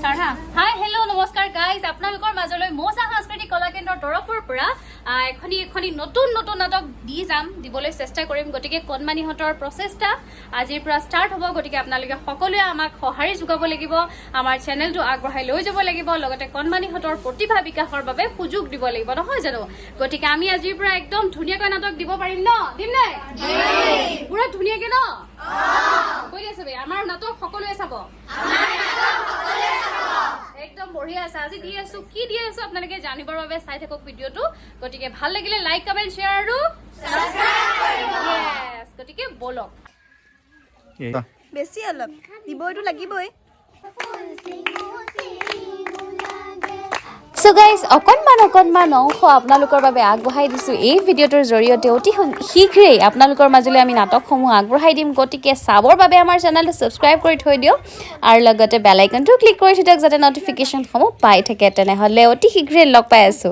start হা hi hello' নমস্কাৰ guys আপোনালোকৰ মাজলৈ মৌচা সাংস্কৃতিক কলা কেন্দ্ৰৰ তৰফৰ পৰা এখনি নতুন নাটক দিবলৈ চেষ্টা কৰিম গতিকে কণমানিহঁতৰ প্ৰচেষ্টা আজিৰ পৰা ষ্টাৰ্ট হ'ব গতিকে আপোনালোকে সকলোৱে আমাক সহাৰি যোগাব লাগিব আমাৰ চেনেলটো আগবঢ়াই লৈ যাব লাগিব লগতে কণমানিহঁতৰ প্ৰতিভা বিকাশৰ বাবে সুযোগ দিব লাগিব নহয় জানো গতিকে আমি আজিৰ পৰা একদম ধুনীয়াকৈ নাটক দিব পাৰিম ন দিম নাই পুৰা ধুনীয়াকৈ ন কৈ আছে আমাৰ নাটক সকলোৱে চাব একদম বঢ়িয়া আছে আজি দি আছো কি দি আছো আপোনালোকে জানিবৰ বাবে চাই থাকক ভিডিঅ'টো গতিকে ভাল লাগিলে লাইক কমেন্ট শ্বেয়াৰ আৰু সাবস্ক্ৰাইব কৰিব yes গতিকে বলক বেছি অলপ দিবইটো লাগিবই সো গাইজ অকণমান অংশ আপোনালোকৰ বাবে আগবঢ়াই দিছোঁ এই ভিডিঅ'টোৰ জৰিয়তে অতি শীঘ্ৰেই আপোনালোকৰ মাজলৈ আমি নাটকসমূহ আগবঢ়াই দিম গতিকে চাবৰ বাবে আমাৰ চেনেলটো ছাবস্ক্ৰাইব কৰি থৈ দিয়ক আৰু লগতে বেল আইকনটো ক্লিক কৰি থৈ দিয়ক যাতে নটিফিকেশ্যনসমূহ পাই থাকে তেনেহ'লে অতি শীঘ্ৰেই লগ পাই আছোঁ